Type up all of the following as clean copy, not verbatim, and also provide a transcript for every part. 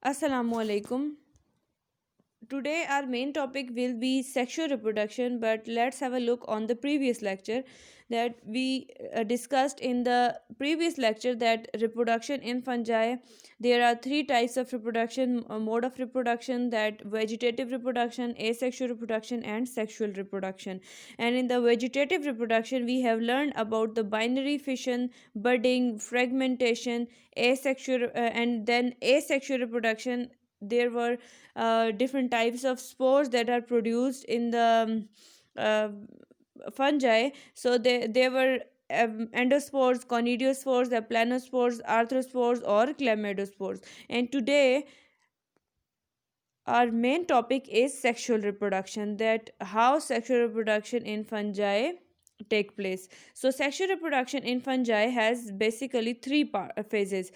Assalamu alaikum. Today our main topic will be sexual reproduction, but let's have a look on the previous lecture that we discussed in the previous lecture that reproduction in fungi, there are three types of reproduction, mode of reproduction, that vegetative reproduction, asexual reproduction and sexual reproduction. And in the vegetative reproduction we have learned about the binary fission, budding, fragmentation, asexual and then asexual reproduction. There were different types of spores that are produced in the uh, fungi. So they were endospores, conidiospores, planospores, arthrospores or chlamydospores. And today our main topic is sexual reproduction, that how sexual reproduction in fungi take place. So sexual reproduction in fungi has basically phases.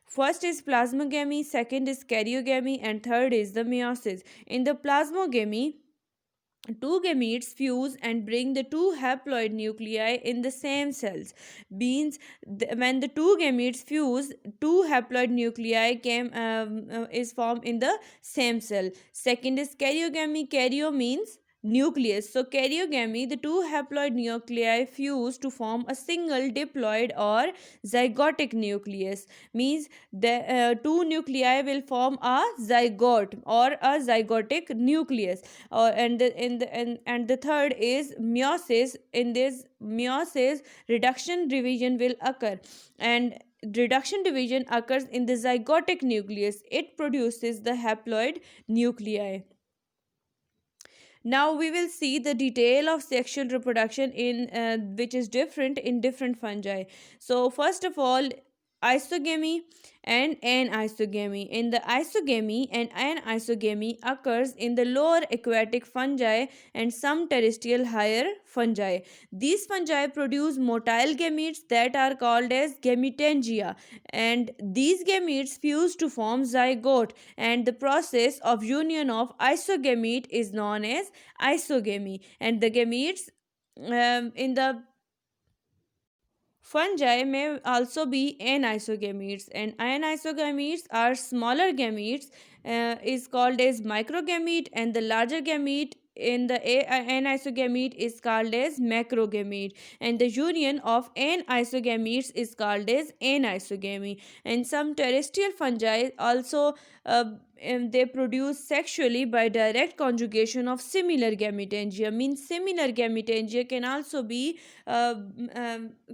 First is plasmogamy, second is karyogamy, and third is the meiosis. In the plasmogamy, two gametes fuse and bring the two haploid nuclei in the same cells. Means when the two gametes fuse, two haploid nuclei is formed in the same cell. Second is karyogamy. Karyo means nucleus. So karyogamy, the two haploid nuclei fuse to form a single diploid or zygotic nucleus. Means the two nuclei will form a zygote or a zygotic nucleus. And the third is meiosis. In this meiosis, reduction division will occur, and reduction division occurs in the zygotic nucleus. It produces the haploid nuclei. Now we will see the detail of sexual reproduction in which is different in different fungi. So first of all, isogamy and anisogamy. In the isogamy and anisogamy occurs in the lower aquatic fungi and some terrestrial higher fungi. These fungi produce motile gametes that are called as gametangia, and these gametes fuse to form zygote, and the process of union of isogamete is known as isogamy. And the gametes in the fungi may also be anisogametes, and anisogametes are smaller gametes, is called as microgamete, and the larger gamete in the anisogamete is called as macrogamete, and the union of anisogametes is called as anisogamy. And some terrestrial fungi also uh, they produce sexually by direct conjugation of similar gametangia. Means similar gametangia can also be uh,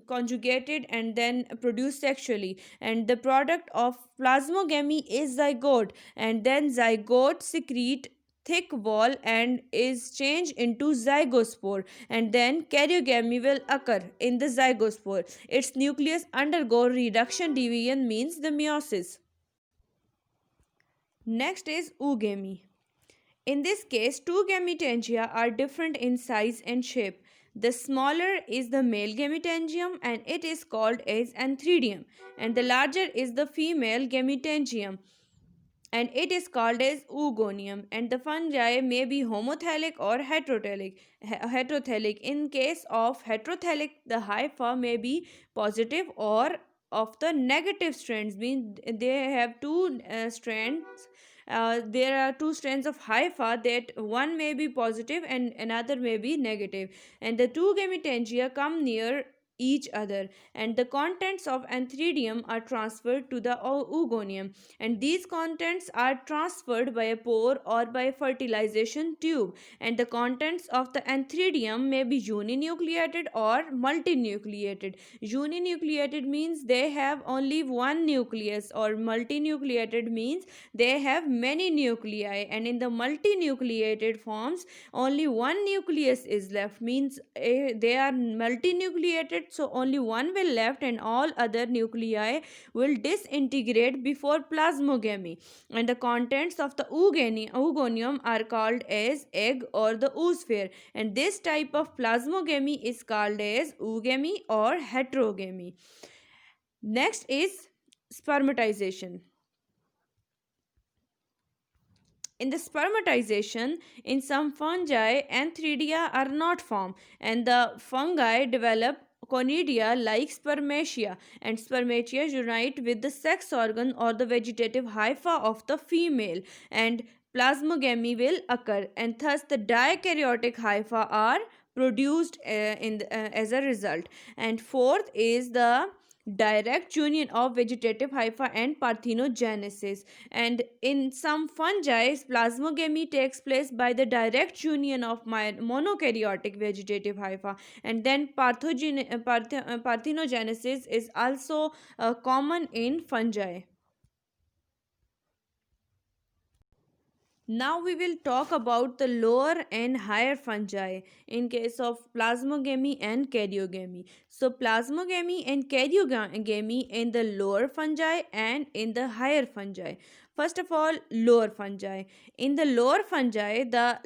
conjugated and then produced sexually, and the product of plasmogamy is zygote, and then zygote secrete thick wall and is changed into zygospore, and then karyogamy will occur in the zygospore. Its nucleus undergo reduction division, means the meiosis. Next is oogamy. In this case, two gametangia are different in size and shape. The smaller is the male gametangium and it is called as antheridium, and the larger is the female gametangium and it is called as oogonium. And the fungi may be homothallic or heterothallic. In case of heterothallic, the hypha may be positive or of the negative strands, means they have two strands. There are two strands of hypha, that one may be positive and another may be negative, and the two gametangia come near each other, and the contents of antheridium are transferred to the oogonium, and these contents are transferred by a pore or by fertilization tube, and the contents of the antheridium may be uninucleated or multinucleated. Uninucleated means they have only one nucleus, or multinucleated means they have many nuclei, and in the multinucleated forms only one nucleus is left. Means they are multinucleated, so only one will left and all other nuclei will disintegrate before plasmogamy, and the contents of the oogonium are called as egg or the oosphere, and this type of plasmogamy is called as oogamy or heterogamy. Next is spermatization. In the spermatization, in some fungi, antheridia are not formed, and the fungi develop conidia like spermatia, and spermatia unite with the sex organ or the vegetative hypha of the female, and plasmogamy will occur, and thus the dikaryotic hypha are produced as a result. And fourth is the direct union of vegetative hypha and parthenogenesis. And in some fungi, plasmogamy takes place by the direct union of monokaryotic vegetative hypha, and then parthenogenesis is also common in fungi. Now we will talk about the lower and higher fungi in case of plasmogamy and karyogamy. So plasmogamy and karyogamy in the lower fungi and in the higher fungi. First of all, lower fungi. In the lower fungi, the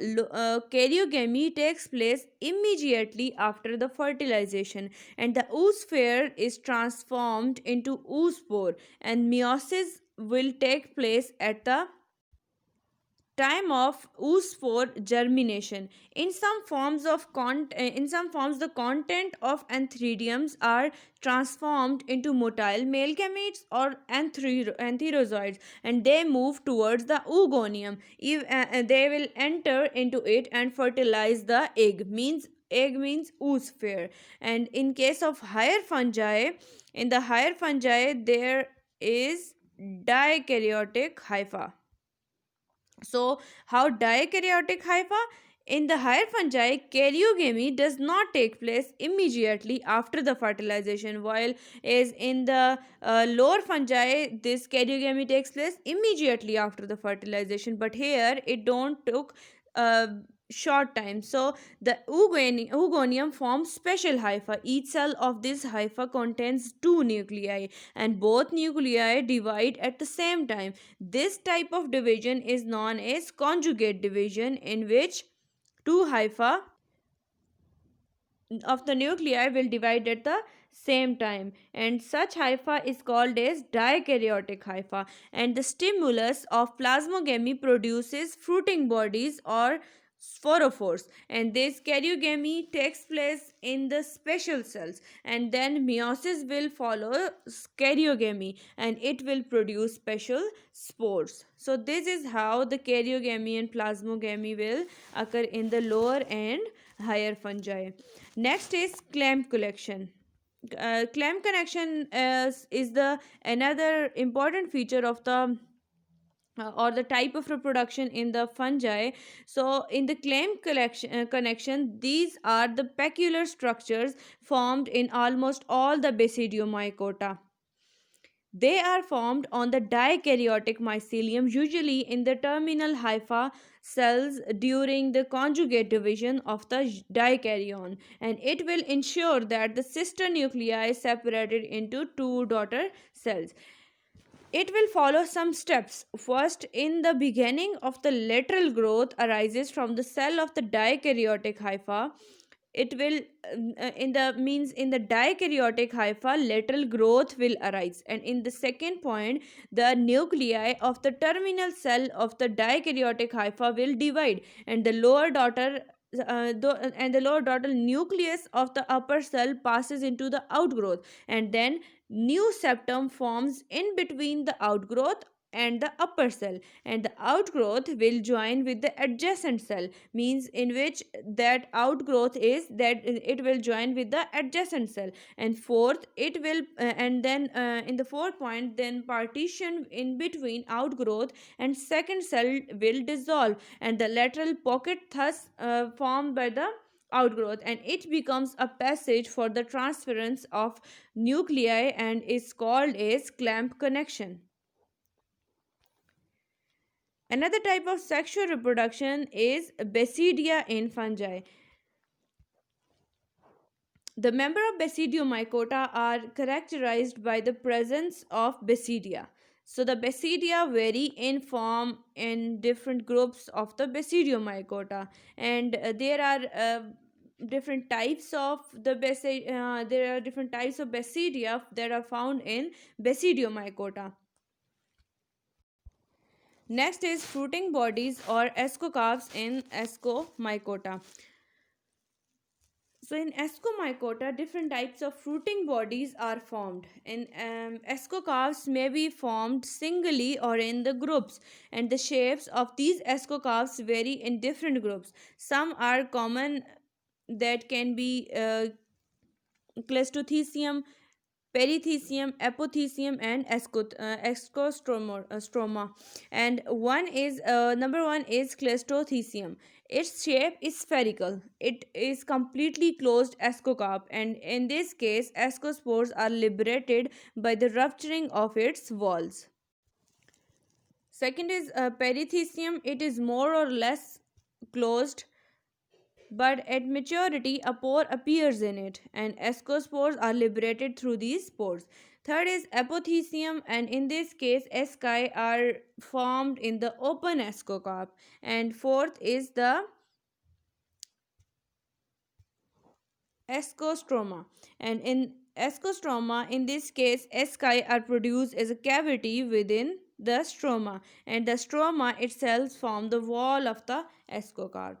karyogamy takes place immediately after the fertilization, and the oosphere is transformed into oospore, and meiosis will take place at the time of oospore germination. In some forms the content of antheridiums are transformed into motile male gametes or antherozoids, and they move towards the oogonium. They will enter into it and fertilize the egg means oosphere. And in case of higher fungi, in the higher fungi there is dikaryotic hypha. So, how dikaryotic hypha? In the higher fungi, karyogamy does not take place immediately after the fertilization, while as in the lower fungi, this karyogamy takes place immediately after the fertilization. But here, it don't took a short time. So, the oogonium forms special hypha. Each cell of this hypha contains two nuclei, and both nuclei divide at the same time. This type of division is known as conjugate division, in which two hypha of the nuclei will divide at the same time, and such hypha is called as dikaryotic hypha. And the stimulus of plasmogamy produces fruiting bodies or sporophores, and this karyogamy takes place in the special cells, and then meiosis will follow karyogamy, and it will produce special spores. So this is how the karyogamy and plasmogamy will occur in the lower and higher fungi. Next is clamp collection. Clamp connection is the another important feature of the or the type of reproduction in the fungi. So in the connection, these are the peculiar structures formed in almost all the basidiomycota. They are formed on the dikaryotic mycelium, usually in the terminal hypha cells during the conjugate division of the dikaryon, and it will ensure that the sister nuclei is separated into two daughter cells. It will follow some steps. First, in the beginning of the lateral growth arises from the cell of the dikaryotic hypha. It will in the dikaryotic hypha lateral growth will arise, and in the second point the nuclei of the terminal cell of the dikaryotic hypha will divide, and the lower daughter nucleus of the upper cell passes into the outgrowth, and then new septum forms in between the outgrowth and the upper cell, and the outgrowth will join with the adjacent cell, means in which that outgrowth is that it will join with the adjacent cell. And fourth it will and then in the fourth point, then partition in between outgrowth and second cell will dissolve, and the lateral pocket thus formed by the outgrowth, and it becomes a passage for the transference of nuclei and is called as clamp connection. Another type of sexual reproduction is basidia in fungi. The member of Basidiomycota are characterized by the presence of basidia. So the basidia vary in form in different groups of the Basidiomycota, and there are different types of there are different types of basidia that are found in Basidiomycota. Next is fruiting bodies or ascocarps in Ascomycota. So in Ascomycota, different types of fruiting bodies are formed. In ascocarps may be formed singly or in the groups, and the shapes of these ascocarps vary in different groups. Some are common that can be Clastothecium, perithecium, apothecium, and ascostroma. And one is number one is Clastothecium. Its shape is spherical. It is completely closed ascocarp, and in this case, ascospores are liberated by the rupturing of its walls. Second is perithecium. It is more or less closed, but at maturity a pore appears in it and ascospores are liberated through these spores. Third is apothecium, and in this case asci are formed in the open ascocarp. And fourth is the ascostroma, and in ascostroma in this case asci are produced as a cavity within the stroma, and the stroma itself form the wall of the ascocarp.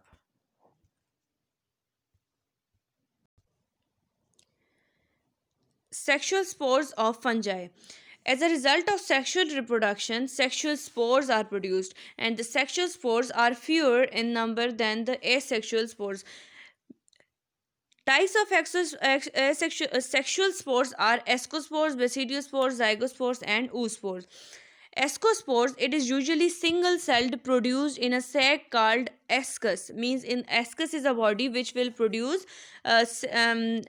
Sexual spores of fungi. As a result of sexual reproduction, sexual spores are produced, and the sexual spores are fewer in number than the asexual spores. Types of sexual spores are ascospores, basidiospores, zygospores, and oospores. Ascospores, it is usually single celled, produced in a sac called ascus. Means in ascus is a body which will produce uh, s- um,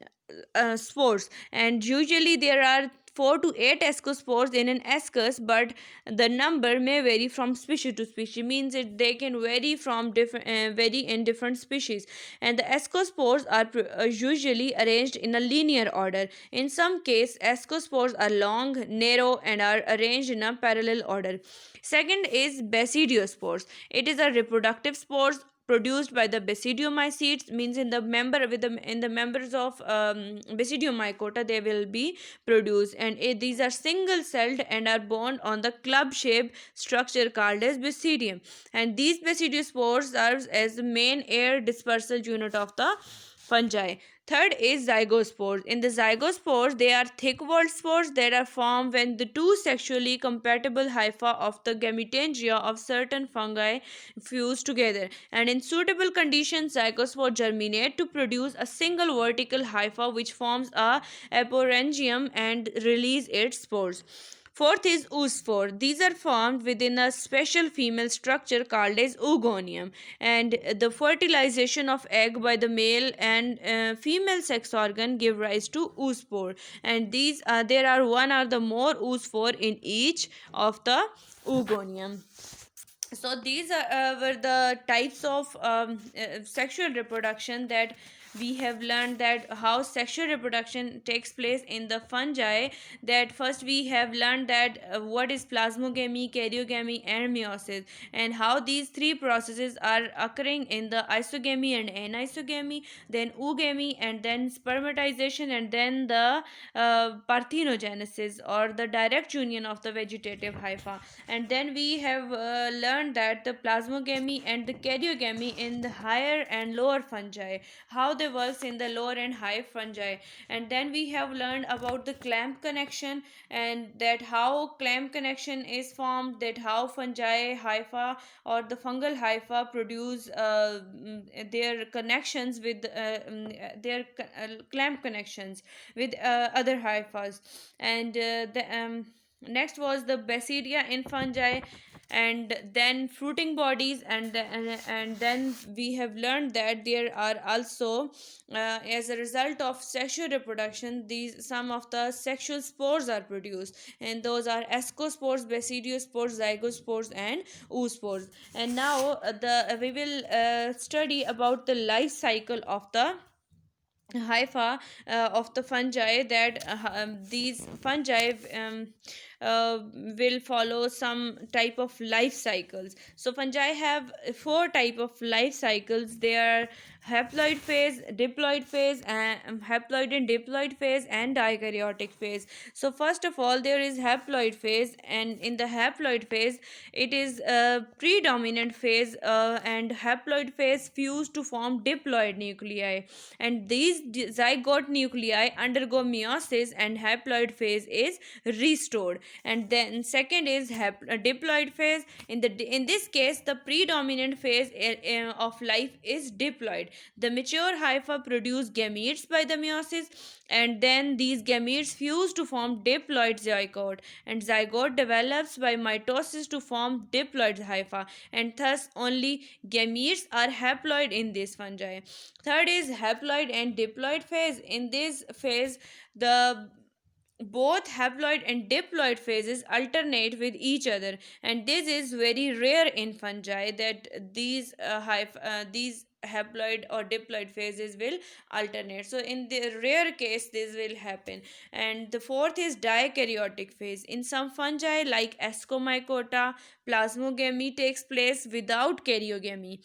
spores, and usually there are 4 to 8 ascospores in an ascus, but the number may vary from species to species. Means it they can vary from different vary in different species, and the ascospores are usually arranged in a linear order. In some case ascospores are long, narrow, and are arranged in a parallel order. Second is basidiospores. It is a reproductive spores produced by the basidiomycetes. Means in the member with the in the members of basidiomycota they will be produced, and these are single celled and are borne on the club shaped structure called as basidium, and these basidiospores serves as the main air dispersal unit of the fungi. Third is zygospores. In the zygospores, they are thick-walled spores that are formed when the two sexually compatible hypha of the gametangea of certain fungi fuse together. And in suitable conditions, zygospores germinate to produce a single vertical hypha which forms a aporangium and release its spores. Fourth is oospore. These are formed within a special female structure called as oogonium, and the fertilization of egg by the male and female sex organ give rise to oospore. And these there are one or the more oospore in each of the oogonium. So these were the types of sexual reproduction that we have learned, that how sexual reproduction takes place in the fungi. That first we have learned that what is plasmogamy, karyogamy, and meiosis, and how these three processes are occurring in the isogamy and anisogamy, then oogamy, and then spermatization, and then the parthenogenesis or the direct union of the vegetative hypha. And then we have learned that the plasmogamy and the karyogamy in the higher and lower fungi, how they works in the lower and high fungi. And then we have learned about the clamp connection, and that how clamp connection is formed, that how fungi hypha or the fungal hypha produce their connections with clamp connections with other hyphas. And next was the basidia in fungi, and then fruiting bodies, and then we have learned that there are also as a result of sexual reproduction these some of the sexual spores are produced, and those are ascospores, basidiospores, zygospores, and oospores. And now the we will study about the life cycle of the hypha of the fungi, that these fungi uh, will follow some type of life cycles. So fungi have four type of life cycles. They are haploid phase, diploid phase, and haploid and diploid phase, and dikaryotic phase. So first of all, there is haploid phase, and in the haploid phase, it is a predominant phase, and haploid phase fuse to form diploid nuclei, and these zygote nuclei undergo meiosis, and haploid phase is restored. And then second is diploid phase. In this case, the predominant phase of life is diploid. The mature hypha produce gametes by the meiosis, and then these gametes fuse to form diploid zygote, and zygote develops by mitosis to form diploid hypha, and thus only gametes are haploid in this fungi. Third is haploid and diploid phase. In this phase, the both haploid and diploid phases alternate with each other, and this is very rare in fungi that these haploid or diploid phases will alternate. So in the rare case this will happen. And the fourth is dikaryotic phase. In some fungi like ascomycota, plasmogamy takes place without karyogamy,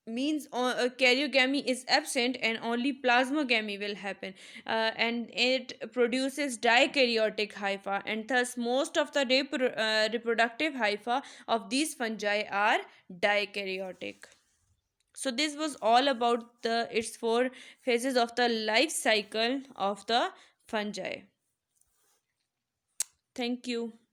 means karyogamy is absent and only plasmogamy will happen, and it produces dikaryotic hypha, and thus most of the reproductive hypha of these fungi are dikaryotic. So this was all about the its four phases of the life cycle of the fungi. Thank you.